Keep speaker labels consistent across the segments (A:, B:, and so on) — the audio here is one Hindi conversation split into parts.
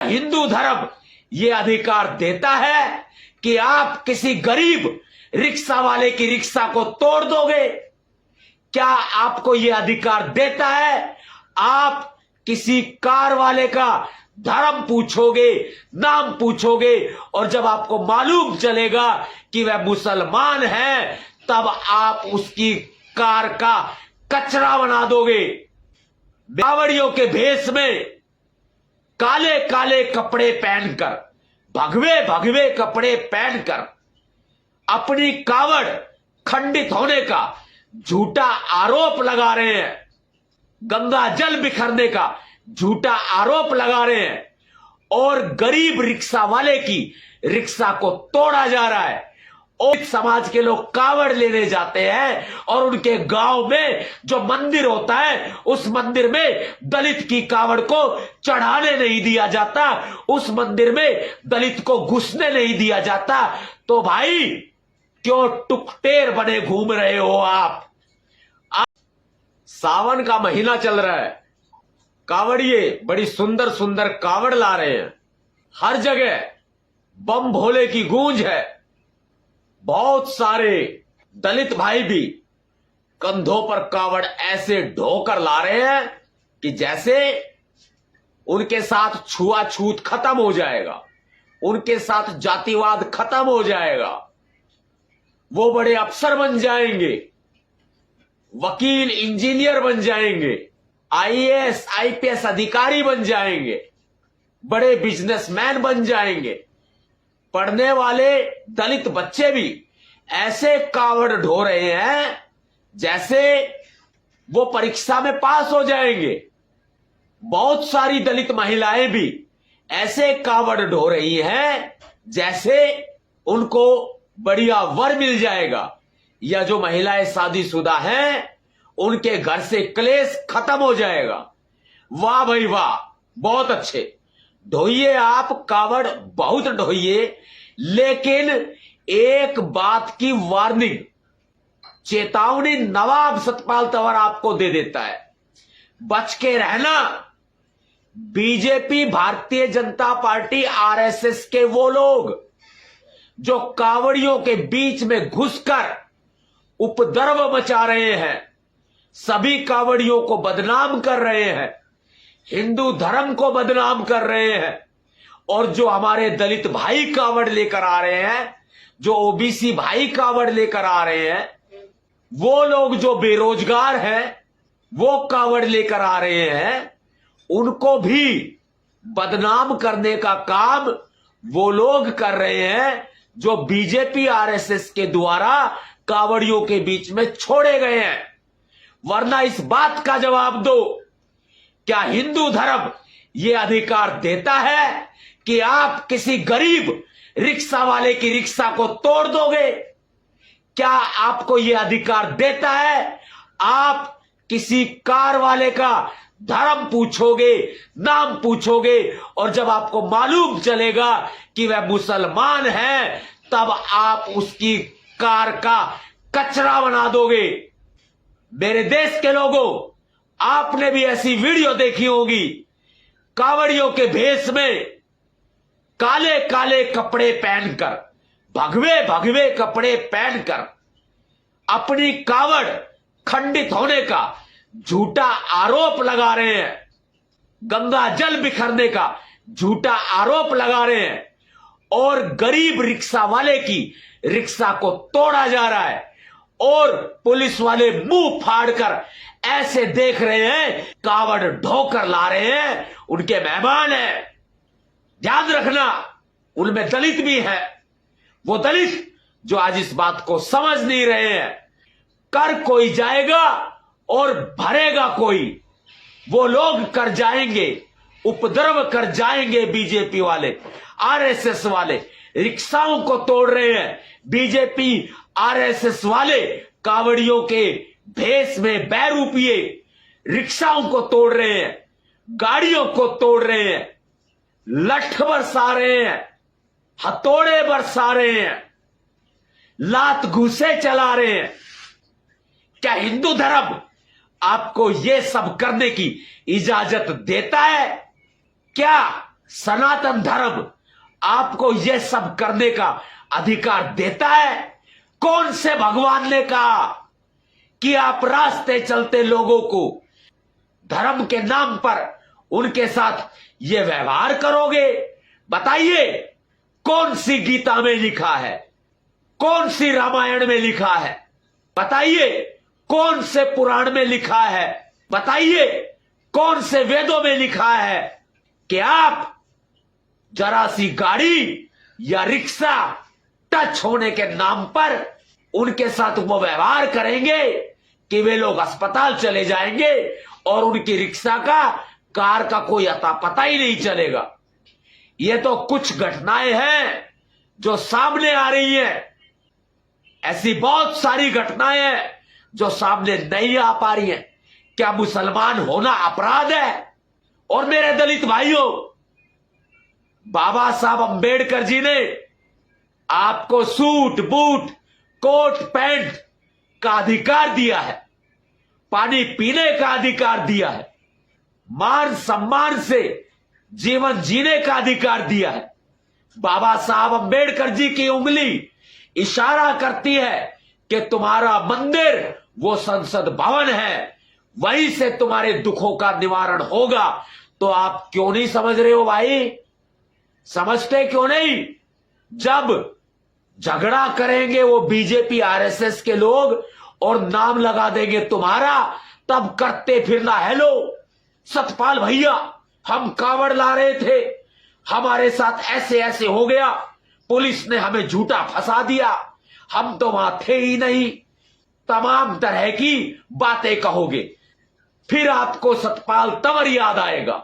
A: हिंदू धर्म ये अधिकार देता है कि आप किसी गरीब रिक्शा वाले की रिक्शा को तोड़ दोगे? क्या आपको यह अधिकार देता है आप किसी कार वाले का धर्म पूछोगे, नाम पूछोगे, और जब आपको मालूम चलेगा कि वह मुसलमान है तब आप उसकी कार का कचरा बना दोगे? कावड़ियों के भेष में काले काले कपड़े पहनकर, भगवे भगवे कपड़े पहनकर अपनी कावड़ खंडित होने का झूठा आरोप लगा रहे हैं, गंगा जल बिखरने का झूठा आरोप लगा रहे हैं, और गरीब रिक्शा वाले की रिक्शा को तोड़ा जा रहा है। और समाज के लोग कावड़ लेने जाते हैं और उनके गांव में जो मंदिर होता है उस मंदिर में दलित की कावड़ को चढ़ाने नहीं दिया जाता, उस मंदिर में दलित को घुसने नहीं दिया जाता। तो भाई क्यों टुकटेर बने घूम रहे हो आप? सावन का महीना चल रहा है, कावड़िए बड़ी सुंदर सुंदर कावड़ ला रहे हैं, हर जगह बम भोले की गूंज है। बहुत सारे दलित भाई भी कंधों पर कावड़ ऐसे ढोकर ला रहे हैं कि जैसे उनके साथ छुआछूत खत्म हो जाएगा, उनके साथ जातिवाद खत्म हो जाएगा, वो बड़े अफसर बन जाएंगे, वकील इंजीनियर बन जाएंगे, आईएएस आईपीएस अधिकारी बन जाएंगे, बड़े बिजनेसमैन बन जाएंगे। पढ़ने वाले दलित बच्चे भी ऐसे कावड़ ढो रहे हैं जैसे वो परीक्षा में पास हो जाएंगे। बहुत सारी दलित महिलाएं भी ऐसे कावड़ ढो रही हैं जैसे उनको बढ़िया वर मिल जाएगा, या जो महिलाएं शादीशुदा हैं उनके घर से क्लेश खत्म हो जाएगा। वाह भाई वाह, बहुत अच्छे ढोइए आप कावड़, बहुत ढोइए, लेकिन एक बात की वार्निंग, चेतावनी नवाब सतपाल तंवर आपको दे देता है, बच के रहना। BJP, Bharatiya Janata party, RSS के वो लोग जो कावड़ियों के बीच में घुसकर उपद्रव मचा रहे हैं, सभी कावड़ियों को बदनाम कर रहे हैं, हिंदू धर्म को बदनाम कर रहे हैं, और जो हमारे दलित भाई कावड़ लेकर आ रहे हैं, जो ओबीसी भाई कावड़ लेकर आ रहे हैं, वो लोग जो बेरोजगार हैं वो कावड़ लेकर आ रहे हैं, उनको भी बदनाम करने का काम वो लोग कर रहे हैं जो बीजेपी आरएसएस के द्वारा कावड़ियों के बीच में छोड़े गए हैं। वरना इस बात का जवाब दो, क्या हिंदू धर्म यह अधिकार देता है कि आप किसी गरीब रिक्शा वाले की रिक्शा को तोड़ दोगे? क्या आपको यह अधिकार देता है आप किसी कार वाले का धर्म पूछोगे, नाम पूछोगे, और जब आपको मालूम चलेगा कि वह मुसलमान है तब आप उसकी कार का कचरा बना दोगे? मेरे देश के लोगों, आपने भी ऐसी वीडियो देखी होगी, कावड़ियों के भेष में काले काले कपड़े पहनकर, भगवे भगवे कपड़े पहनकर अपनी कावड़ खंडित होने का झूठा आरोप लगा रहे हैं, गंगा जल बिखरने का झूठा आरोप लगा रहे हैं, और गरीब रिक्शा वाले की रिक्शा को तोड़ा जा रहा है, और पुलिस वाले मुंह फाड़कर ऐसे देख रहे हैं, कावड़ ढोकर ला रहे हैं, उनके मेहमान हैं। ध्यान रखना, उनमें दलित भी है, वो दलित जो आज इस बात को समझ नहीं रहे हैं। कर कोई जाएगा और भरेगा कोई, वो लोग कर जाएंगे, उपद्रव कर जाएंगे। बीजेपी वाले, आरएसएस वाले रिक्शाओं को तोड़ रहे हैं, बीजेपी आरएसएस वाले कावड़ियों के भेष में बैरूपिए रिक्शाओं को तोड़ रहे हैं, गाड़ियों को तोड़ रहे हैं, लठ बरसा रहे हैं, हथौड़े बरसा रहे हैं, लात घूसे चला रहे हैं। क्या हिंदू धर्म आपको यह सब करने की इजाजत देता है? क्या सनातन धर्म आपको यह सब करने का अधिकार देता है? कौन से भगवान ने कहा कि आप रास्ते चलते लोगों को धर्म के नाम पर उनके साथ ये व्यवहार करोगे? बताइए, कौन सी गीता में लिखा है? कौन सी रामायण में लिखा है? बताइए, कौन से पुराण में लिखा है? बताइए, कौन से वेदों में लिखा है कि आप जरा सी गाड़ी या रिक्शा टच होने के नाम पर उनके साथ वो व्यवहार करेंगे कि वे लोग अस्पताल चले जाएंगे और उनकी रिक्शा का, कार का कोई अता पता ही नहीं चलेगा। ये तो कुछ घटनाएं हैं जो सामने आ रही हैं। ऐसी बहुत सारी घटनाएं हैं जो सामने नहीं आ पा रही हैं। क्या मुसलमान होना अपराध है? और मेरे दलित भाइयों, बाबा साहब अंबेडकर जी ने आपको सूट बूट कोट पैंट का अधिकार दिया है, पानी पीने का अधिकार दिया है, मान सम्मान से जीवन जीने का अधिकार दिया है। बाबा साहब अंबेडकर जी की उंगली इशारा करती है कि तुम्हारा मंदिर वो संसद भवन है, वहीं से तुम्हारे दुखों का निवारण होगा। तो आप क्यों नहीं समझ रहे हो भाई? समझते क्यों नहीं? जब झगड़ा करेंगे वो बीजेपी आरएसएस के लोग और नाम लगा देंगे तुम्हारा, तब करते फिरना हेलो सतपाल भैया, हम कावड़ ला रहे थे, हमारे साथ ऐसे ऐसे हो गया, पुलिस ने हमें झूठा फंसा दिया, हम तो वहां थे ही नहीं। तमाम तरह की बातें कहोगे, फिर आपको सतपाल तंवर याद आएगा,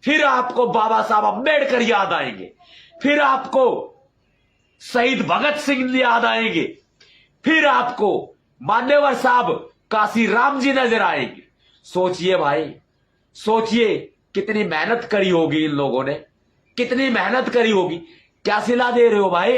A: फिर आपको बाबा साहब अंबेडकर याद आएंगे, फिर आपको शहीद भगत सिंह याद आएंगे, फिर आपको मान्यवर साहब काशी राम जी नजर आएंगे। सोचिए भाई, सोचिए कितनी मेहनत करी होगी इन लोगों ने, कितनी मेहनत करी होगी। क्या सिला दे रहे हो भाई?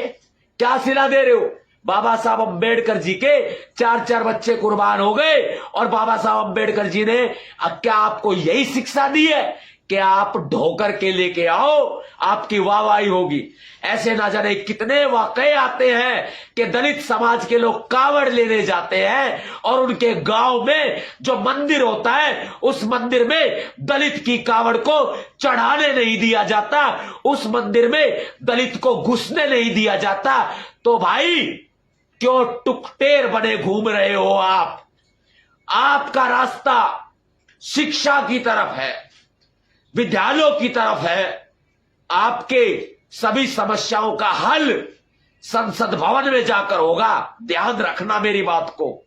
A: क्या सिला दे रहे हो? बाबा साहब अंबेडकर जी के 4-4 बच्चे कुर्बान हो गए और बाबा साहब अंबेडकर जी ने क्या आपको यही शिक्षा दी है कि आप ढोकर के लेके आओ, आपकी वाहवाही होगी? ऐसे ना जाने कितने वाकये आते हैं कि दलित समाज के लोग कावड़ लेने जाते हैं और उनके गांव में जो मंदिर होता है उस मंदिर में दलित की कावड़ को चढ़ाने नहीं दिया जाता, उस मंदिर में दलित को घुसने नहीं दिया जाता। तो भाई क्यों टुकटेर बने घूम रहे हो आप? आपका रास्ता शिक्षा की तरफ है, विद्यालयों की तरफ है। आपके सभी समस्याओं का हल संसद भवन में जाकर होगा, ध्यान रखना मेरी बात को।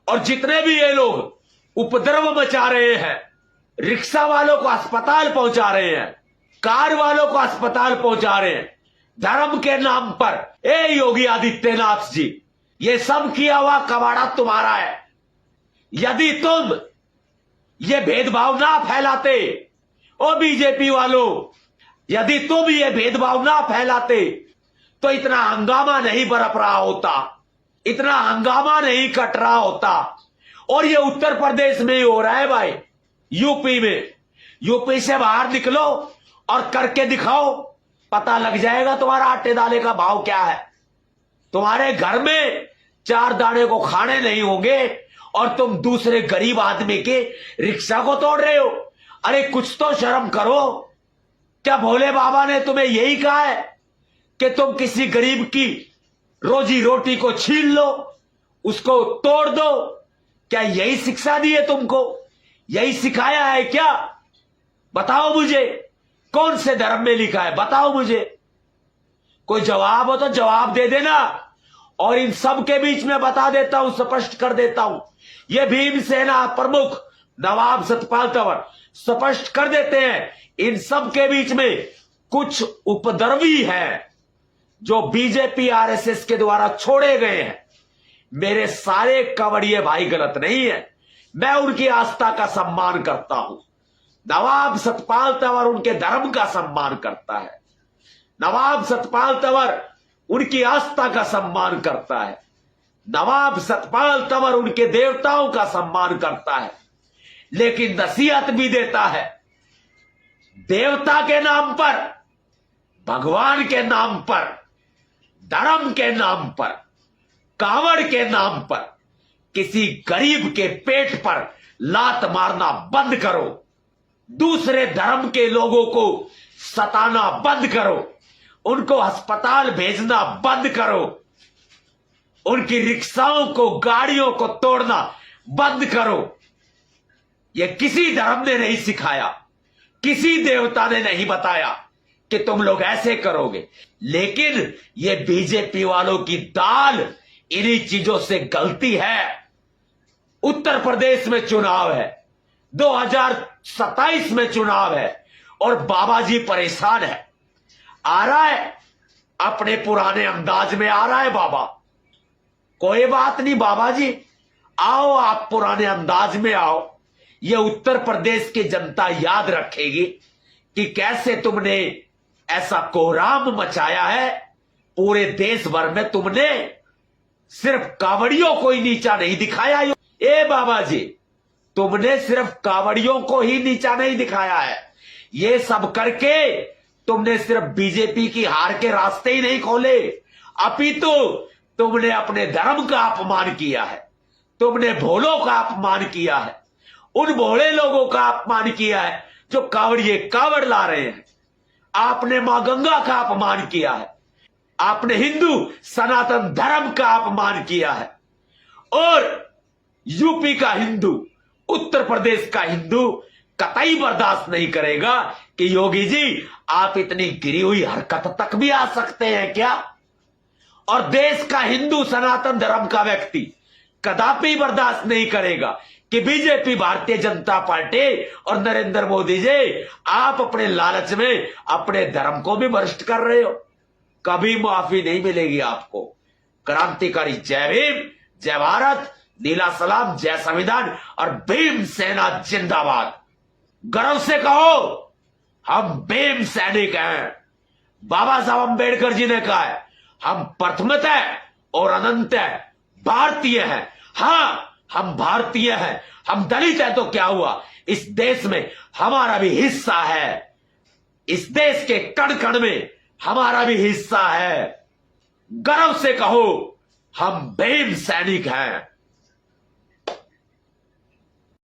A: और जितने भी ये लोग उपद्रव मचा रहे हैं, रिक्शा वालों को अस्पताल पहुंचा रहे हैं, कार वालों को अस्पताल पहुंचा रहे हैं धर्म के नाम पर, ए योगी आदित्यनाथ जी, ये सब किया हुआ कबाड़ा तुम्हारा है। यदि तुम ये भेदभाव ना फैलाते, ओ बीजेपी वालों, यदि तुम ये भेदभाव ना फैलाते तो इतना हंगामा नहीं बरप रहा होता, इतना हंगामा नहीं कट रहा होता। और ये उत्तर प्रदेश में ही हो रहा है भाई, यूपी में। यूपी से बाहर निकलो और करके दिखाओ, पता लग जाएगा तुम्हारा आटे दाले का भाव क्या है। तुम्हारे घर में 4 दाने को खाने नहीं होंगे और तुम दूसरे गरीब आदमी के रिक्शा को तोड़ रहे हो। अरे कुछ तो शर्म करो। क्या भोले बाबा ने तुम्हें यही कहा है कि तुम किसी गरीब की रोजी रोटी को छीन लो, उसको तोड़ दो? क्या यही शिक्षा दी है तुमको? यही सिखाया है क्या? बताओ मुझे, कौन से धर्म में लिखा है? बताओ मुझे। कोई जवाब हो तो जवाब दे देना। और इन सब के बीच में बता देता हूं, स्पष्ट कर देता हूं, ये भीमसेना प्रमुख नवाब सतपाल तंवर स्पष्ट कर देते हैं, इन सब के बीच में कुछ उपद्रवी हैं जो बीजेपी आरएसएस के द्वारा छोड़े गए हैं। मेरे सारे कवड़िए भाई गलत नहीं है, मैं उनकी आस्था का सम्मान करता हूं। नवाब सतपाल तंवर उनके धर्म का सम्मान करता है, नवाब सतपाल तंवर उनकी आस्था का सम्मान करता है, नवाब सतपाल तंवर उनके देवताओं का सम्मान करता है, लेकिन नसीहत भी देता है देवता के नाम पर, भगवान के नाम पर, धर्म के नाम पर, कावड़ के नाम पर किसी गरीब के पेट पर लात मारना बंद करो। दूसरे धर्म के लोगों को सताना बंद करो। उनको अस्पताल भेजना बंद करो। उनकी रिक्शाओं को, गाड़ियों को तोड़ना बंद करो। यह किसी धर्म ने नहीं सिखाया, किसी देवता ने नहीं बताया कि तुम लोग ऐसे करोगे। लेकिन ये बीजेपी वालों की दाल इन्हीं चीजों से गलती है। उत्तर प्रदेश में चुनाव है, 2027 में चुनाव है और बाबा जी परेशान है। आ रहा है अपने पुराने अंदाज में, आ रहा है बाबा। कोई बात नहीं बाबा जी, आओ, आप पुराने अंदाज में आओ। यह उत्तर प्रदेश की जनता याद रखेगी कि कैसे तुमने ऐसा कोहराम मचाया है। पूरे देश भर में तुमने सिर्फ कावड़ियों को ही नीचा नहीं दिखाया। ए बाबा जी, तुमने सिर्फ कावड़ियों को ही नीचा नहीं दिखाया है। ये सब करके तुमने सिर्फ बीजेपी की हार के रास्ते ही नहीं खोले, अपितु तुमने अपने धर्म का अपमान किया है। तुमने भोलों का अपमान किया है। उन भोले लोगों का अपमान किया है जो कावड़िए कावड़ ला रहे हैं। आपने मां गंगा का अपमान किया है। आपने हिंदू सनातन धर्म का अपमान किया है। और यूपी का हिंदू, उत्तर प्रदेश का हिंदू कतई बर्दाश्त नहीं करेगा कि योगी जी आप इतनी गिरी हुई हरकत तक भी आ सकते हैं क्या। और देश का हिंदू सनातन धर्म का व्यक्ति कदापि बर्दाश्त नहीं करेगा कि बीजेपी, भारतीय जनता पार्टी और नरेंद्र मोदी जी आप अपने लालच में अपने धर्म को भी भ्रष्ट कर रहे हो। कभी माफी नहीं मिलेगी आपको। क्रांतिकारी जय भीम, जय भारत, नीला सलाम, जय संविधान और भीम सेना जिंदाबाद। गर्व से कहो हम भीम सैनिक हैं। बाबा साहब अंबेडकर जी ने कहा है हम प्रथमतः और अनंतः भारतीय हैं। हां, हम भारतीय हैं। हम दलित हैं तो क्या हुआ, इस देश में हमारा भी हिस्सा है। इस देश के कण कण में हमारा भी हिस्सा है। गर्व से कहो हम भीम सैनिक हैं।